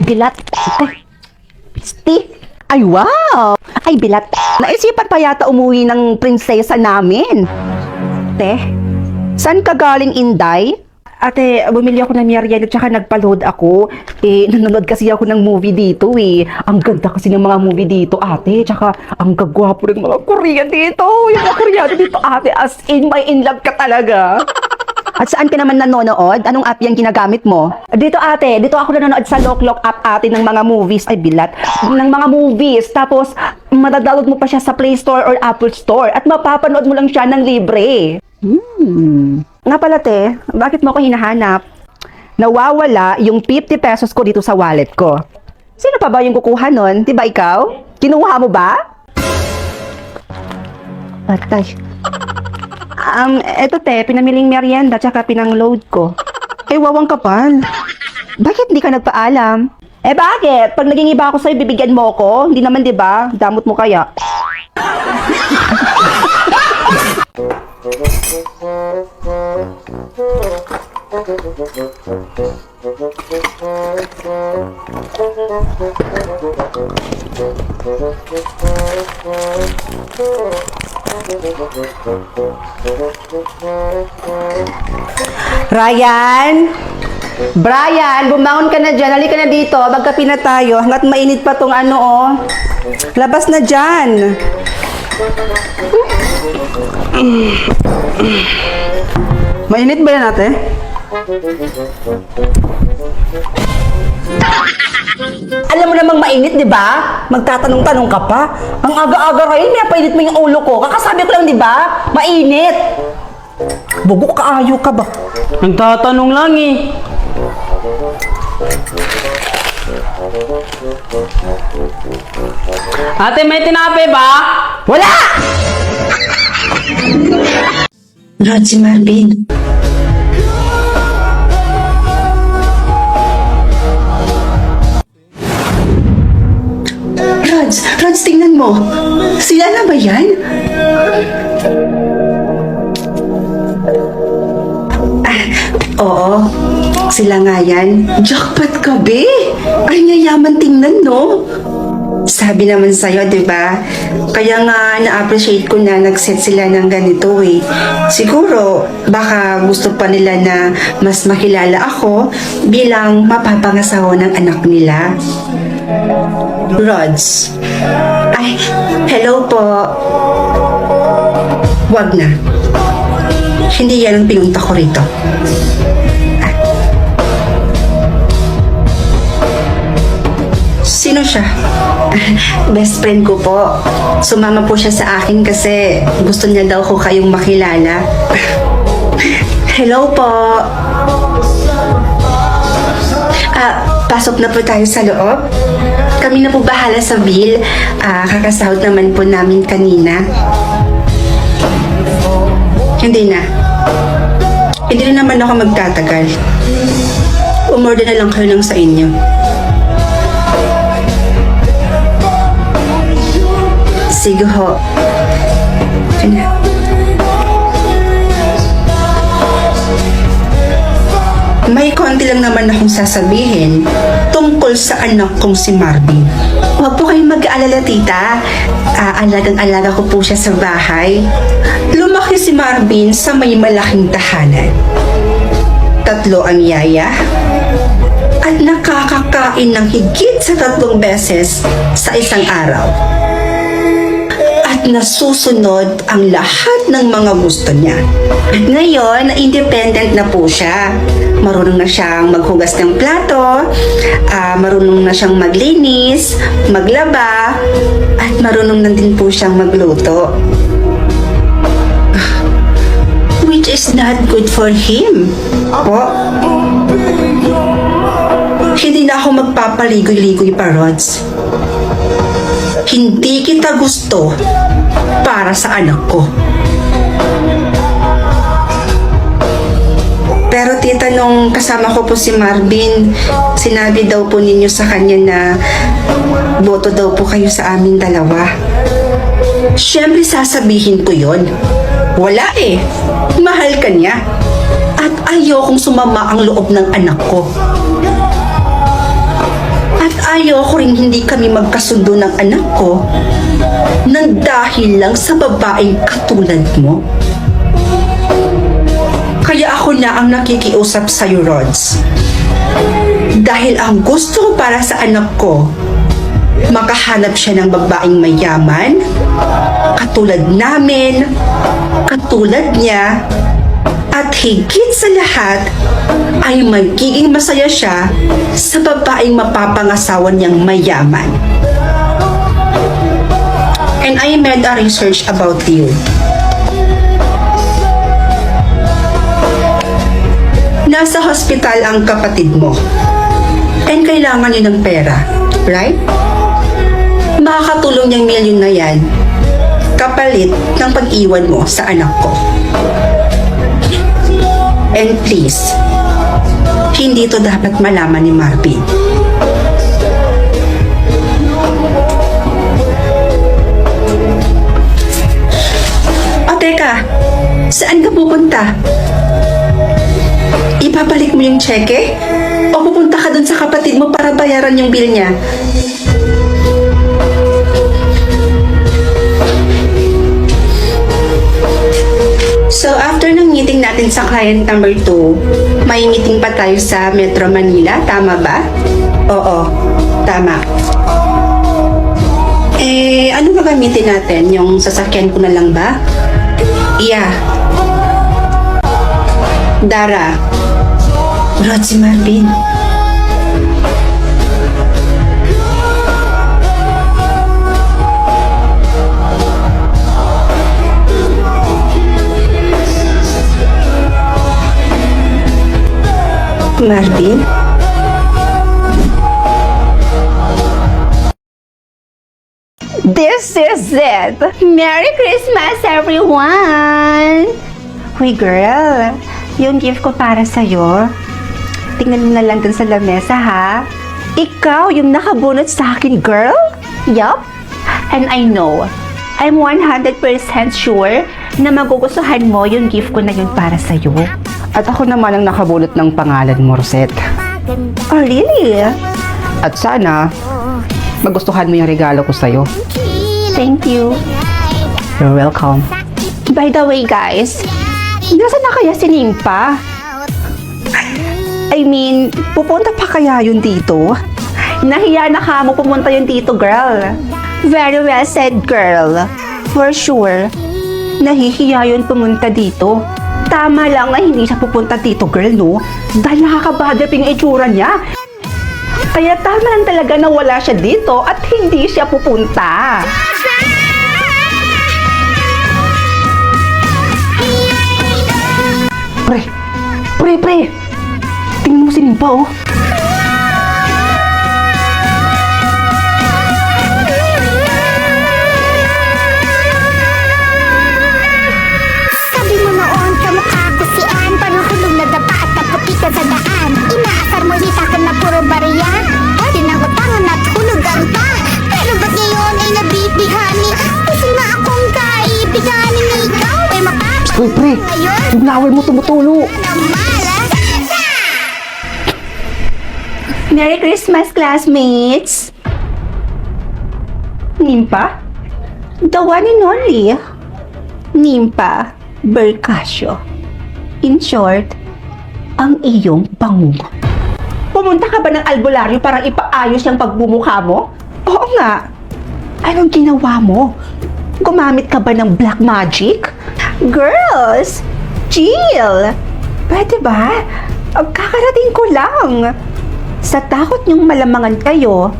Bilat. Ay, Pisti. Ay, wow! Ay, Bilat. Naisipan pa yata umuwi ng prinsesa namin. Te, saan ka galing, Inday? Ate, bumili ako ng merienda at saka nagpa-load ako. Nanonood kasi ako ng movie dito Ang ganda kasi ng mga movie dito, ate. Tsaka ang gagwapo ng mga Korean dito. Yung mga Koreano dito, ate. As in, may in love ka talaga. At saan ka naman nanonood? Anong app yung ginagamit mo? Dito, ate. Dito ako nanonood sa Loklok app, ate, ng mga movies. Ay, Bilat. Ng mga movies. Tapos, madadownload mo pa siya sa Play Store or Apple Store. At mapapanood mo lang siya ng libre. Nga pala, te, bakit mo ako hinahanap? Nawawala yung 50 pesos ko dito sa wallet ko. Sino pa ba yung kukuha nun? Diba ikaw? Kinuha mo ba? Patay. Eto te, pinamiling merienda tsaka pinang-load ko. Wawang kapal. Bakit hindi ka nagpaalam? Bakit? Pag naging iba ako sa'yo, bibigyan mo ko? Hindi naman, diba? Damot mo kaya. Ryan! Brian, bumangon ka na dyan. Halika na dito. Magkape na tayo. Hanggat mainit pa tong Labas na dyan. Mainit ba yan, ate? Alam mo namang mainit, di ba? Magtatanong-tanong ka pa. Ang aga-aga rin, may painit mo yung ulo ko. Kakasabi ko lang, di ba? Mainit. Bugo ka, ayo ka ba? Nagtatanong lang Ate, may tinape ba? Wala! Rod, si Marvin. Rods, tingnan mo. Sila na ba yan? Oo, sila nga yan. Jackpot ka, be. Ay, yayaman tingnan, no? Sabi naman sa'yo, di ba? Kaya nga na-appreciate ko na nag-set sila ng ganito Siguro, baka gusto pa nila na mas makilala ako bilang mapapangasawa ng anak nila. Rods. Ay, hello po. Wag na. Hindi yan ang pinunta ko rito. Sino siya? Best friend ko po. Sumama po siya sa akin kasi gusto niya daw ko kayong makilala. Hello po. Pasok na po tayo sa loob. Kami na po bahala sa bill. Kakasahod naman po namin kanina. Hindi na. Hindi na naman ako magtatagal. Umorder na lang kayo ng sa inyo. Sige ho. May konti lang naman akong sasabihin tungkol sa anak kong si Marvin. Huwag po kayong mag-aalala, tita. Alagang-alaga ko po siya sa bahay. Lumaki si Marvin sa may malaking tahanan. 3 ang yaya at nakakakain ng higit sa 3 beses sa isang araw. Nasusunod ang lahat ng mga gusto niya. At ngayon, independent na po siya. Marunong na siyang maghugas ng plato, marunong na siyang maglinis, maglaba, at marunong na din po siyang magluto. Which is not good for him. Po? Hindi na ako magpapaligoy-ligoy pa, Rods. Hindi kita gusto para sa anak ko. Pero tita, nung kasama ko po si Marvin, sinabi daw po ninyo sa kanya na boto daw po kayo sa amin dalawa. Siyempre sasabihin ko yon. Wala Mahal ka niya. At ayokong sumama ang loob ng anak ko. ayoko rin hindi kami magkasundo ng anak ko nang dahil lang sa babaeng katulad mo. Kaya ako na ang nakikiusap sa'yo, Rods. Dahil ang gusto ko para sa anak ko, makahanap siya ng babaeng mayaman, katulad namin, katulad niya, at higit sa lahat, ay magiging masaya siya sa babaeng mapapangasawan niyang mayaman. And I made a research about you. Nasa hospital ang kapatid mo. And kailangan niyo ng pera, right? Makakatulong niyang milyon na yan kapalit ng pag-iwan mo sa anak ko. And please, hindi to dapat malaman ni Marvin. O teka, saan ka pupunta? Ibabalik mo yung cheque? O pupunta ka dun sa kapatid mo para bayaran yung bill niya? So, after ng meeting natin sa client number 2, may meeting pa tayo sa Metro Manila, tama ba? Oo, tama. Ano ba gamitin natin? Yung sasakyan ko na lang ba? Yeah. Dara. Rod, si Marvin. Marvin? This is it! Merry Christmas, everyone! Hoy, girl, yung gift ko para sa'yo. Tingnan mo na lang dun sa lamesa, ha? Ikaw yung nakabunot sa akin, girl? Yup. And I know, I'm 100% sure na magugustuhan mo yung gift ko na yun para sa'yo. At ako naman ang nakabunot ng pangalan mo, Rosette. Oh, really? At sana, magustuhan mo yung regalo ko sa'yo. Thank you. You're welcome. By the way, guys, nasa na kaya si Nimpa? I mean, pupunta pa kaya yun dito? Nahiya na ka mo pumunta yun dito, girl. Very well said, girl. For sure, nahihiya yun pumunta dito. Tama lang na hindi siya pupunta dito, girl, no? Dahil nakakabadap yung itsura niya. Kaya tama lang talaga na wala siya dito at hindi siya pupunta. Pre! Tingnan mo si Nimpa, oh. Sabi mo noon, kamukha ko si Ann. Parang hulog na dapa at naputi ka sa daan. Inaasar mo hita ka na puro bariya. Pwede nang utangan at hulugan pa. Pero ba't ngayon ay nabibihani? Gusto na akong kaibiganin na ikaw ay makapit. Uy, pre! Yung laway mo tumutulo. Na malas. Merry Christmas, classmates! Nimpa? The one and only. Nimpa Bercasio. In short, ang iyong bangungot. Pumunta ka ba ng albularyo para ipaayos yung pagbumukha mo? Oo nga. Anong ginawa mo? Gumamit ka ba ng black magic? Girls, chill! Pwede ba? Kakarating ko lang. Sa takot niyong malamangan kayo,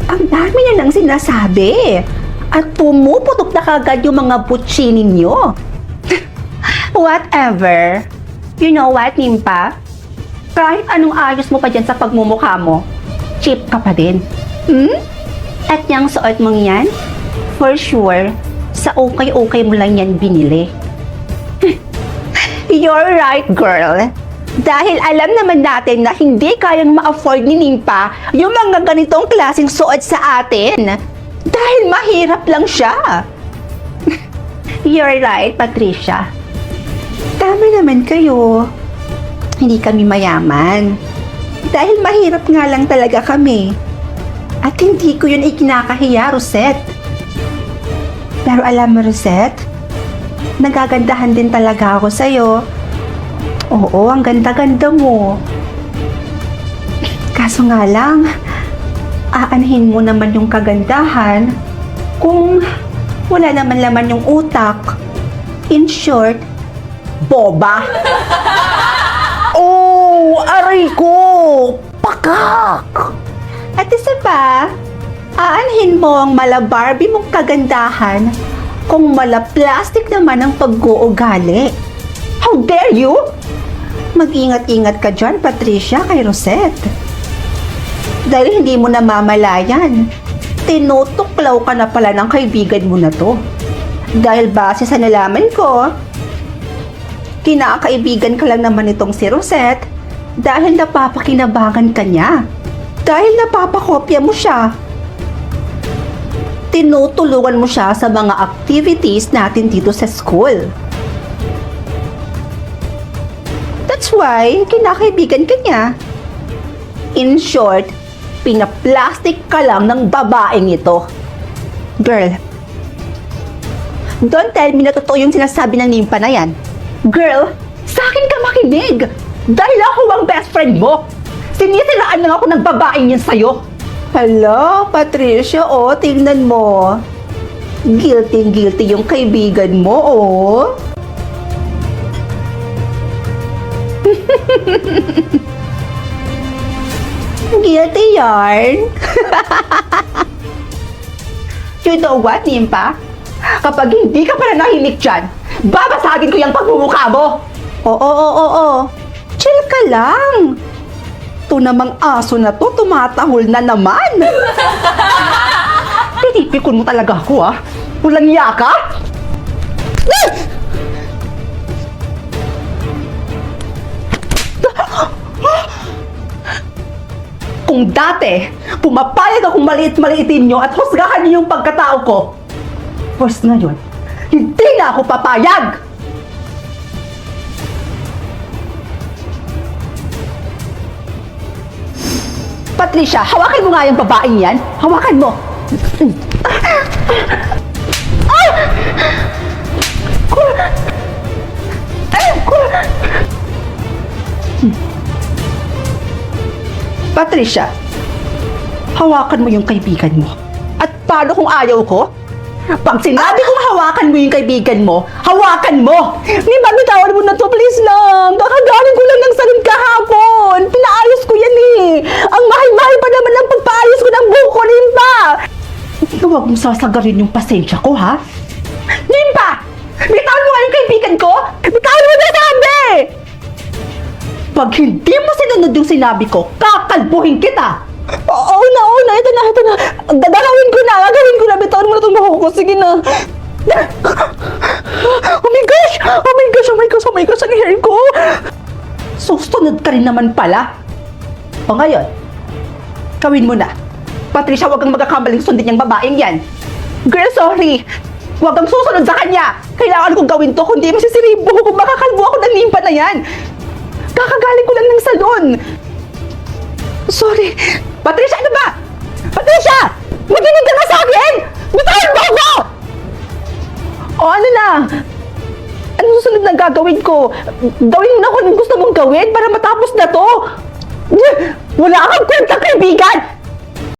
ang dami niya nang sinasabi. At pumuputok na kagad yung mga butsi ninyo. Whatever. You know what, Nimpa? Kahit anong ayos mo pa dyan sa pagmumukha mo, cheap ka pa din. At yung suot mong yan, for sure, sa okay-okay mo lang yan binili. You're right, girl. Dahil alam naman natin na hindi kayang ma-afford ni Nimpa yung mga ganitong klaseng suot sa atin. Dahil mahirap lang siya. You're right, Patricia. Tama naman kayo. Hindi kami mayaman. Dahil mahirap nga lang talaga kami. At hindi ko yun ikinakahiya, Rosette. Pero alam mo, Rosette, nagagandahan din talaga ako sa'yo. Oo, ang ganda-ganda mo. Kaso nga lang, aanhin mo naman yung kagandahan kung wala naman laman yung utak. In short, boba. Oh, aray ko! Pakak! At isa pa, aanhin mo ang mala Barbie mong kagandahan kung mala plastic naman ang pag-uugali. How dare you? Mag-ingat-ingat ka dyan, Patricia, kay Rosette. Dahil hindi mo namamalayan, tinutuklaw ka na pala ng kaibigan mo na to. Dahil base sa nalaman ko, kinakaibigan ka lang naman itong si Rosette dahil napapakinabangan ka niya. Dahil napapakopya mo siya. Tinutulungan mo siya sa mga activities natin dito sa school. That's why, kinakaibigan ka niya. In short, pinaplastic ka lang ng babaeng ito. Girl, don't tell me na totoo yung sinasabi ng nimpa na yan. Girl, sa akin ka makinig! Dahil ako ang best friend mo! Sinisiraan lang ako ng babaeng yan sa'yo! Hala, Patricia, oh, tingnan mo. Guilty yung kaibigan mo, oh. Guilty yarn. You know what, Nimpa? Kapag hindi ka pala nahimik dyan, babasagin ko yung pagmumukha mo! Oo. Chill ka lang. Ito namang aso na to, tumatahol na naman. Pinipikon mo talaga ako, ah! Walang iya ka? Kung dati, pumapayag akong maliit-maliitin nyo at husgahan niyo yung pagkatao ko, pues ngayon, hindi na ako papayag! Patricia, hawakan mo nga yung babaeng yan. Hawakan mo. Patricia, hawakan mo yung kaibigan mo. At paano kung ayaw ko? Pag sinabi kong hawakan mo yung kaibigan mo, hawakan mo! Nimpa, bitawan mo na to, please lang! Kakagaling ko lang ng salon kahapon! Pinaayos ko yan eh! Ang mahal-mahal pa naman ang pagpaayos ko ng buhok ko, Nimpa! Huwag mong sasagarin yung pasensya ko, ha? Nimpa! Bitawan mo nga yung kaibigan ko! Bitawan mo na sabi! Pag hindi mo sinunod yung sinabi ko, kakalbuhin kita! Oo na, ito na. Gagawin ko na, bitawan mo na itong buhok ko, sige na. Oh my gosh, ang hair ko. Susunod ka rin naman pala. O ngayon, gawin mo na. Patricia, huwag kang magkakamaling sundin yung babaeng yan. Girl, sorry. Huwag kang susunod sa kanya. Kailangan kong gawin to, kundi masisira yung buhok ko, makakalbo ako ng limpa na yan. Kakagaling ko lang ng salon. Sorry. Patricia, ano ba? Patricia! Makinig ka na sa akin! Bitawan mo ako! O ano na? Ano susunod na gagawin ko? Gawin mo na kung anong gusto mong gawin para matapos na to. Wala kang kwenta, kaibigan!